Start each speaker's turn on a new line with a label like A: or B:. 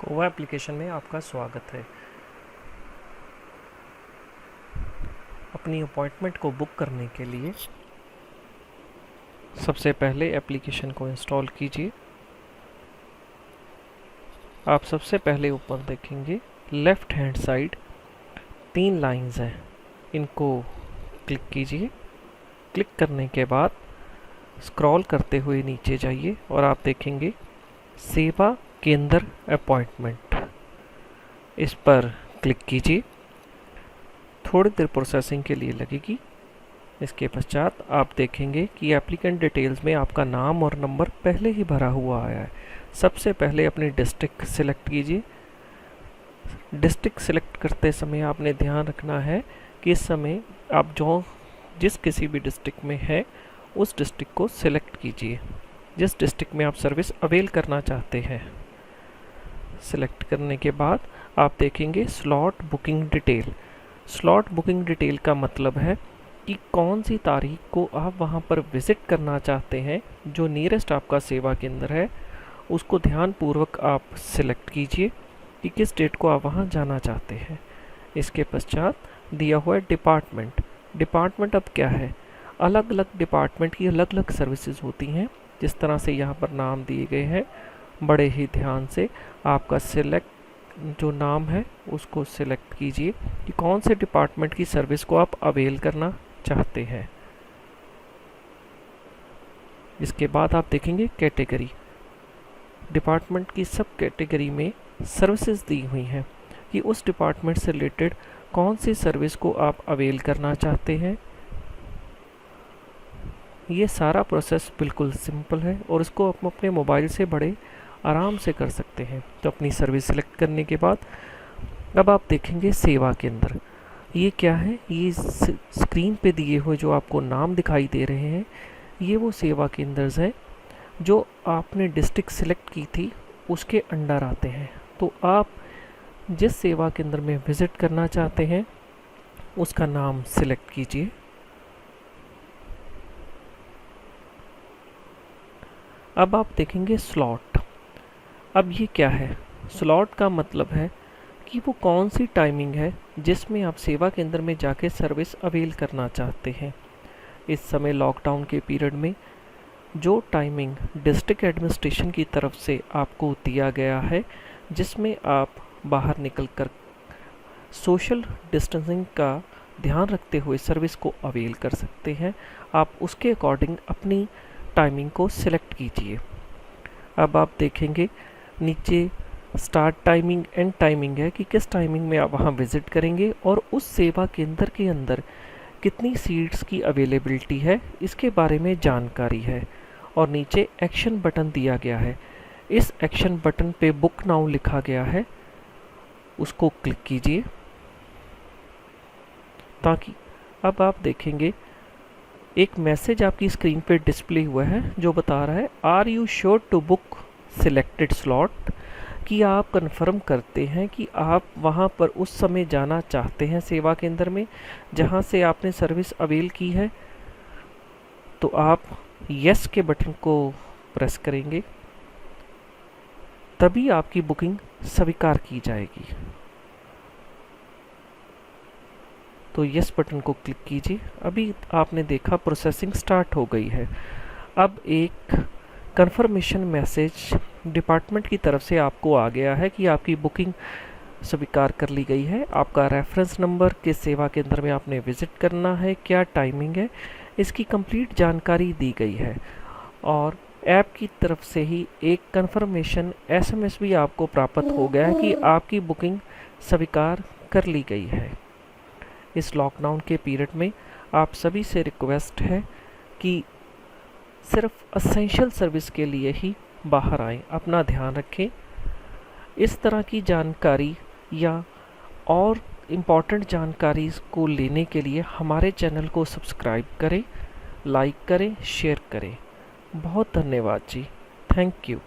A: कोवा application में आपका स्वागत है। अपनी अपॉइंटमेंट को बुक करने के लिए सबसे पहले एप्लीकेशन को इंस्टॉल कीजिए। आप सबसे पहले ऊपर देखेंगे लेफ़्ट हैंड साइड 3 लाइंस हैं, इनको क्लिक कीजिए। क्लिक करने के बाद स्क्रॉल करते हुए नीचे जाइए और आप देखेंगे सेवा केंद्र अपॉइंटमेंट, इस पर क्लिक कीजिए। थोड़ी देर प्रोसेसिंग के लिए लगेगी। इसके पश्चात आप देखेंगे कि एप्लीकेंट डिटेल्स में आपका नाम और नंबर पहले ही भरा हुआ आया है। सबसे पहले अपनी डिस्ट्रिक्ट सिलेक्ट कीजिए। डिस्ट्रिक्ट सिलेक्ट करते समय आपने ध्यान रखना है कि इस समय आप जिस किसी भी डिस्ट्रिक्ट में है उस डिस्ट्रिक्ट को सिलेक्ट कीजिए जिस डिस्ट्रिक्ट में आप सर्विस अवेल करना चाहते हैं। सिलेक्ट करने के बाद आप देखेंगे slot booking detail. Slot booking detail का मतलब है कि कौन सी तारीख को आप वहां पर विज़िट करना चाहते हैं। जो नियरेस्ट आपका सेवा केंद्र है उसको ध्यानपूर्वक आप सिलेक्ट कीजिए कि किस डेट को आप वहां जाना चाहते हैं। इसके पश्चात दिया हुआ है डिपार्टमेंट। डिपार्टमेंट अब क्या है, अलग अलग डिपार्टमेंट की अलग अलग सर्विसेज होती हैं। जिस तरह से यहाँ पर नाम दिए गए हैं, बड़े ही ध्यान से आपका जो नाम है उसको सिलेक्ट कीजिए कि कौन से डिपार्टमेंट की सर्विस को आप अवेल करना चाहते हैं। इसके बाद आप देखेंगे कैटेगरी। डिपार्टमेंट की सब कैटेगरी में सर्विसेज दी हुई हैं कि उस डिपार्टमेंट से रिलेटेड कौन सी सर्विस को आप अवेल करना चाहते हैं। ये सारा प्रोसेस बिल्कुल सिंपल है और इसको आप अपने मोबाइल से बड़े आराम से कर सकते हैं। तो अपनी सर्विस सिलेक्ट करने के बाद अब आप देखेंगे सेवा केंद्र। ये क्या है, ये स्क्रीन पे दिए हुए जो आपको नाम दिखाई दे रहे हैं ये वो सेवा केंद्र हैं जो आपने डिस्ट्रिक्ट सिलेक्ट की थी उसके अंडर आते हैं। तो आप जिस सेवा केंद्र में विज़िट करना चाहते हैं उसका नाम सिलेक्ट कीजिए। अब आप देखेंगे स्लॉट। अब ये क्या है, स्लॉट का मतलब है कि वो कौन सी टाइमिंग है जिसमें आप सेवा केंद्र में जाके सर्विस अवेल करना चाहते हैं। इस समय लॉकडाउन के पीरियड में जो टाइमिंग डिस्ट्रिक्ट एडमिनिस्ट्रेशन की तरफ से आपको दिया गया है, जिसमें आप बाहर निकलकर सोशल डिस्टेंसिंग का ध्यान रखते हुए सर्विस को अवेल कर सकते हैं, आप उसके अकॉर्डिंग अपनी टाइमिंग को सिलेक्ट कीजिए। अब आप देखेंगे नीचे स्टार्ट टाइमिंग, एंड टाइमिंग है कि किस टाइमिंग में आप वहां विज़िट करेंगे और उस सेवा केंद्र के अंदर कितनी सीट्स की अवेलेबिलिटी है इसके बारे में जानकारी है। और नीचे एक्शन बटन दिया गया है। इस एक्शन बटन पे बुक नाउ लिखा गया है, उसको क्लिक कीजिए ताकि अब आप देखेंगे एक मैसेज आपकी स्क्रीन पे डिस्प्ले हुआ है जो बता रहा है are you sure to book selected slot, कि आप कंफर्म करते हैं कि आप वहां पर उस समय जाना चाहते हैं सेवा केंद्र में जहां से आपने सर्विस अवेल की है। तो आप यस के बटन को प्रेस करेंगे तभी आपकी बुकिंग स्वीकार की जाएगी। तो यस बटन को क्लिक कीजिए। अभी आपने देखा प्रोसेसिंग स्टार्ट हो गई है। अब एक कंफर्मेशन मैसेज डिपार्टमेंट की तरफ से आपको आ गया है कि आपकी बुकिंग स्वीकार कर ली गई है। आपका रेफरेंस नंबर, किस सेवा केंद्र में आपने विज़िट करना है, क्या टाइमिंग है, इसकी कंप्लीट जानकारी दी गई है। और ऐप की तरफ से ही एक कंफर्मेशन एसएमएस भी आपको प्राप्त हो गया है कि आपकी बुकिंग स्वीकार कर ली गई है। इस लॉकडाउन के पीरियड में आप सभी से रिक्वेस्ट है कि सिर्फ असेंशियल सर्विस के लिए ही बाहर आएं, अपना ध्यान रखें। इस तरह की जानकारी या और इम्पॉर्टेंट जानकारी को लेने के लिए हमारे चैनल को सब्सक्राइब करें, लाइक करें, शेयर करें। बहुत धन्यवाद जी, थैंक यू।